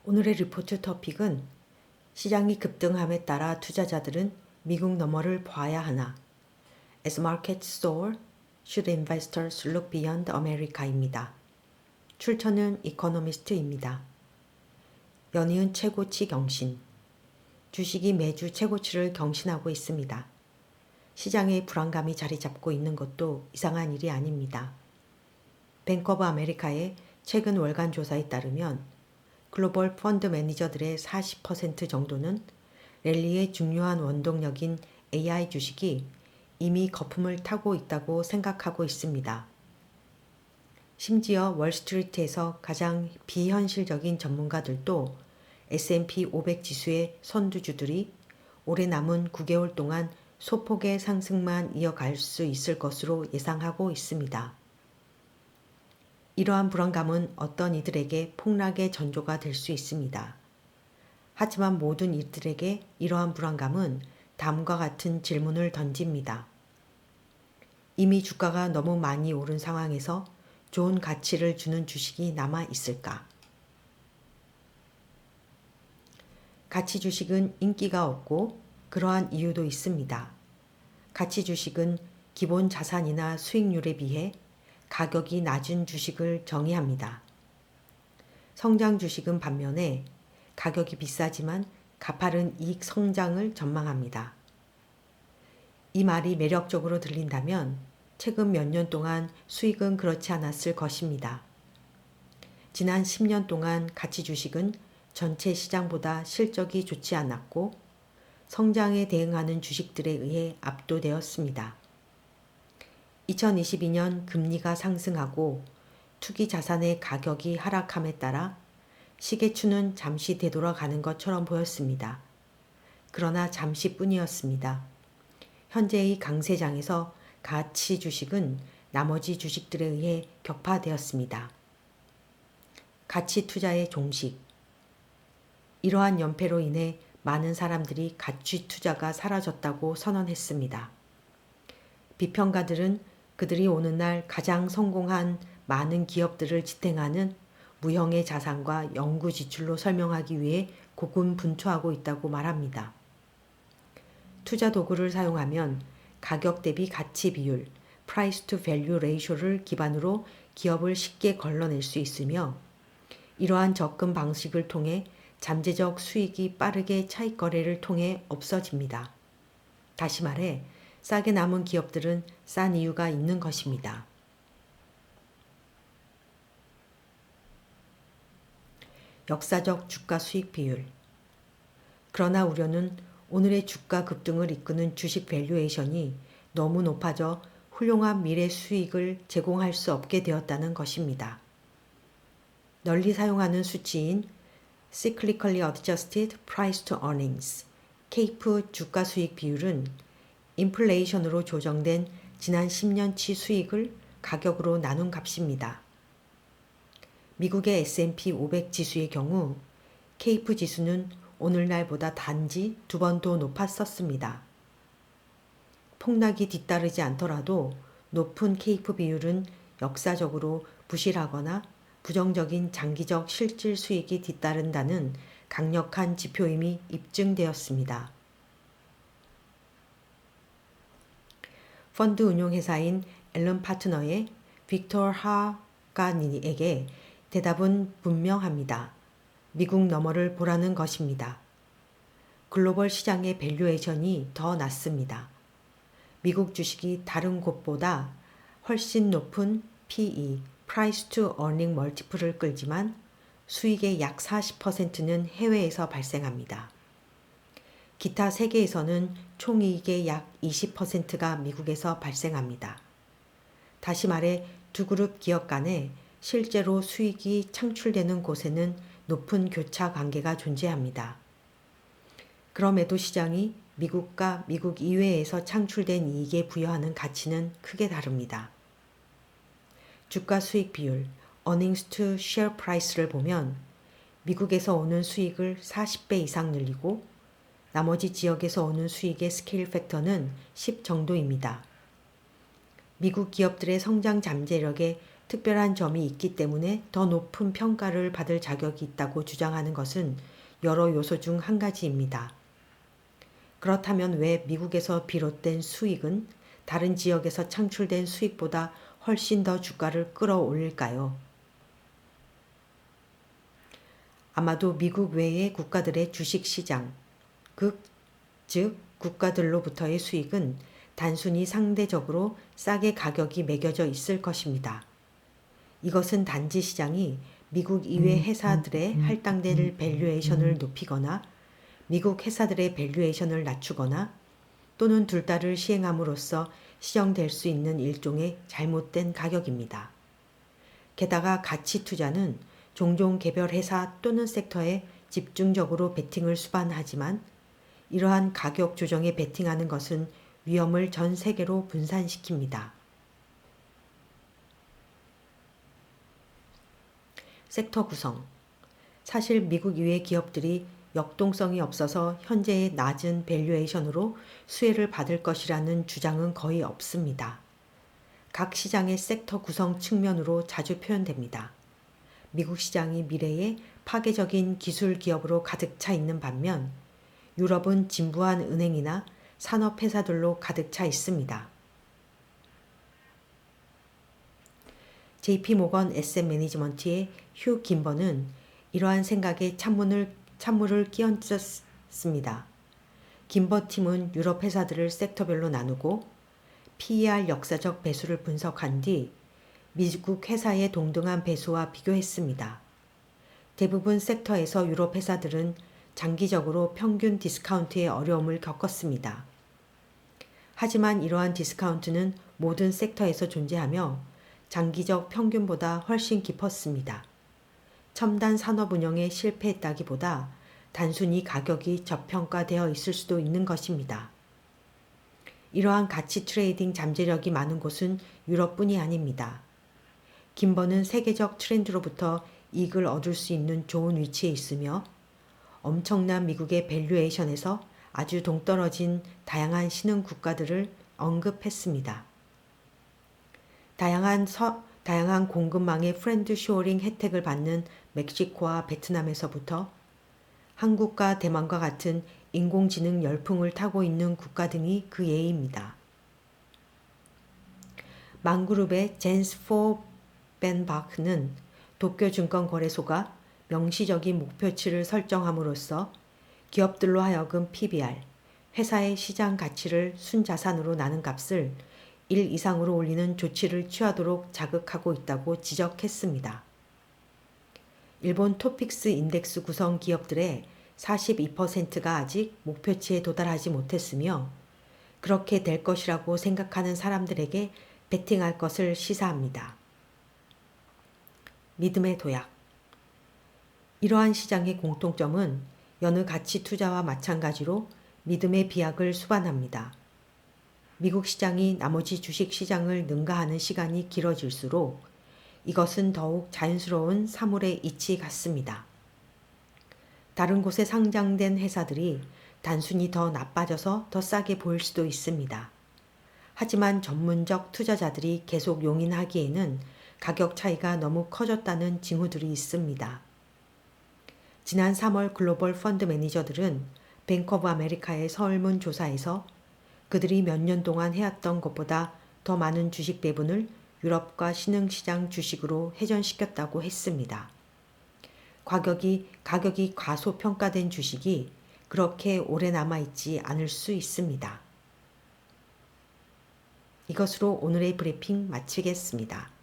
오늘의 리포트 토픽은 시장이 급등함에 따라 투자자들은 미국 너머를 봐야 하나? As markets soar, should investors look beyond America입니다. 출처는 이코노미스트입니다. 연이은 최고치 경신. 주식이 매주 최고치를 경신하고 있습니다. 시장에 불안감이 자리 잡고 있는 것도 이상한 일이 아닙니다. 뱅크 오브 아메리카의 최근 월간 조사에 따르면 글로벌 펀드 매니저들의 40% 정도는 랠리의 중요한 원동력인 AI 주식이 이미 거품을 타고 있다고 생각하고 있습니다. 심지어 월스트리트에서 가장 비현실적인 전문가들도 S&P 500 지수의 선두주들이 올해 남은 9개월 동안 소폭의 상승만 이어갈 수 있을 것으로 예상하고 있습니다. 이러한 불안감은 어떤 이들에게 폭락의 전조가 될 수 있습니다. 하지만 모든 이들에게 이러한 불안감은 다음과 같은 질문을 던집니다. 이미 주가가 너무 많이 오른 상황에서 좋은 가치를 주는 주식이 남아 있을까? 가치 주식은 인기가 없고 그러한 이유도 있습니다. 가치 주식은 기본 자산이나 수익률에 비해 가격이 낮은 주식을 정의합니다. 성장 주식은 반면에 가격이 비싸지만 가파른 이익 성장을 전망합니다. 이 말이 매력적으로 들린다면 최근 몇 년 동안 수익은 그렇지 않았을 것입니다. 지난 10년 동안 가치 주식은 전체 시장보다 실적이 좋지 않았고 성장에 대응하는 주식들에 의해 압도되었습니다. 2022년 금리가 상승하고 투기 자산의 가격이 하락함에 따라 시계추는 잠시 되돌아가는 것처럼 보였습니다. 그러나 잠시뿐이었습니다. 현재의 강세장에서 가치 주식은 나머지 주식들에 의해 격파되었습니다. 가치 투자의 종식. 이러한 연패로 인해 많은 사람들이 가치 투자가 사라졌다고 선언했습니다. 비평가들은 그들이 오늘날 가장 성공한 많은 기업들을 지탱하는 무형의 자산과 연구 지출로 설명하기 위해 고군분투하고 있다고 말합니다. 투자 도구를 사용하면 가격 대비 가치 비율, Price to Value Ratio를 기반으로 기업을 쉽게 걸러낼 수 있으며 이러한 접근 방식을 통해 잠재적 수익이 빠르게 차익 거래를 통해 없어집니다. 다시 말해 싸게 남은 기업들은 싼 이유가 있는 것입니다. 역사적 주가 수익 비율. 그러나 우려는 오늘의 주가 급등을 이끄는 주식 밸류에이션이 너무 높아져 훌륭한 미래 수익을 제공할 수 없게 되었다는 것입니다. 널리 사용하는 수치인 Cyclically Adjusted Price to Earnings, 케이프 주가 수익 비율은 인플레이션으로 조정된 지난 10년치 수익을 가격으로 나눈 값입니다. 미국의 S&P 500 지수의 경우 케이프 지수는 오늘날보다 단지 2번 더 높았었습니다. 폭락이 뒤따르지 않더라도 높은 케이프 비율은 역사적으로 부실하거나 부정적인 장기적 실질 수익이 뒤따른다는 강력한 지표임이 입증되었습니다. 펀드 운용회사인 앨런 파트너의 빅터 하가니에게 대답은 분명합니다. 미국 너머를 보라는 것입니다. 글로벌 시장의 밸류에이션이 더 낮습니다. 미국 주식이 다른 곳보다 훨씬 높은 PE, Price to Earning Multiple을 끌지만 수익의 약 40%는 해외에서 발생합니다. 기타 세계에서는 총이익의 약 20%가 미국에서 발생합니다. 다시 말해 두 그룹 기업 간에 실제로 수익이 창출되는 곳에는 높은 교차 관계가 존재합니다. 그럼에도 시장이 미국과 미국 이외에서 창출된 이익에 부여하는 가치는 크게 다릅니다. 주가 수익 비율, Earnings to Share Price를 보면 미국에서 오는 수익을 40배 이상 늘리고 나머지 지역에서 오는 수익의 스케일 팩터는 10 정도입니다. 미국 기업들의 성장 잠재력에 특별한 점이 있기 때문에 더 높은 평가를 받을 자격이 있다고 주장하는 것은 여러 요소 중 한 가지입니다. 그렇다면 왜 미국에서 비롯된 수익은 다른 지역에서 창출된 수익보다 훨씬 더 주가를 끌어올릴까요? 아마도 미국 외의 국가들의 주식시장, 즉 국가들로부터의 수익은 단순히 상대적으로 싸게 가격이 매겨져 있을 것입니다. 이것은 단지 시장이 미국 이외 회사들의 할당될 밸류에이션을 높이거나 미국 회사들의 밸류에이션을 낮추거나 또는 둘 다를 시행함으로써 시정될 수 있는 일종의 잘못된 가격입니다. 게다가 가치 투자는 종종 개별 회사 또는 섹터에 집중적으로 베팅을 수반하지만 이러한 가격 조정에 베팅하는 것은 위험을 전 세계로 분산시킵니다. 섹터 구성. 사실 미국 이외 기업들이 역동성이 없어서 현재의 낮은 밸류에이션으로 수혜를 받을 것이라는 주장은 거의 없습니다. 각 시장의 섹터 구성 측면으로 자주 표현됩니다. 미국 시장이 미래에 파괴적인 기술 기업으로 가득 차 있는 반면 유럽은 진부한 은행이나 산업회사들로 가득 차 있습니다. JP모건 에셋 매니지먼트의 휴 김버는 이러한 생각에 찬물을 끼얹었습니다. 김버 팀은 유럽 회사들을 섹터별로 나누고 PER 역사적 배수를 분석한 뒤 미국 회사의 동등한 배수와 비교했습니다. 대부분 섹터에서 유럽 회사들은 장기적으로 평균 디스카운트의 어려움을 겪었습니다. 하지만 이러한 디스카운트는 모든 섹터에서 존재하며 장기적 평균보다 훨씬 깊었습니다. 첨단 산업 운영에 실패했다기보다 단순히 가격이 저평가되어 있을 수도 있는 것입니다. 이러한 가치 트레이딩 잠재력이 많은 곳은 유럽뿐이 아닙니다. 김버는 세계적 트렌드로부터 이익을 얻을 수 있는 좋은 위치에 있으며 엄청난 미국의 밸류에이션에서 아주 동떨어진 다양한 신흥 국가들을 언급했습니다. 다양한 공급망의 프렌드 쇼어링 혜택을 받는 멕시코와 베트남에서부터 한국과 대만과 같은 인공지능 열풍을 타고 있는 국가 등이 그 예입니다. 망그룹의 젠스 포벤바크는 도쿄증권거래소가 명시적인 목표치를 설정함으로써 기업들로 하여금 PBR, 회사의 시장 가치를 순자산으로 나눈 값을 1 이상으로 올리는 조치를 취하도록 자극하고 있다고 지적했습니다. 일본 토픽스 인덱스 구성 기업들의 42%가 아직 목표치에 도달하지 못했으며 그렇게 될 것이라고 생각하는 사람들에게 베팅할 것을 시사합니다. 믿음의 도약. 이러한 시장의 공통점은 여느 가치 투자와 마찬가지로 믿음의 비약을 수반합니다. 미국 시장이 나머지 주식 시장을 능가하는 시간이 길어질수록 이것은 더욱 자연스러운 사물의 이치 같습니다. 다른 곳에 상장된 회사들이 단순히 더 나빠져서 더 싸게 보일 수도 있습니다. 하지만 전문적 투자자들이 계속 용인하기에는 가격 차이가 너무 커졌다는 징후들이 있습니다. 지난 3월 글로벌 펀드 매니저들은 뱅크 오브 아메리카의 서울문 조사에서 그들이 몇 년 동안 해왔던 것보다 더 많은 주식 배분을 유럽과 신흥시장 주식으로 회전시켰다고 했습니다. 가격이 과소평가된 주식이 그렇게 오래 남아있지 않을 수 있습니다. 이것으로 오늘의 브리핑 마치겠습니다.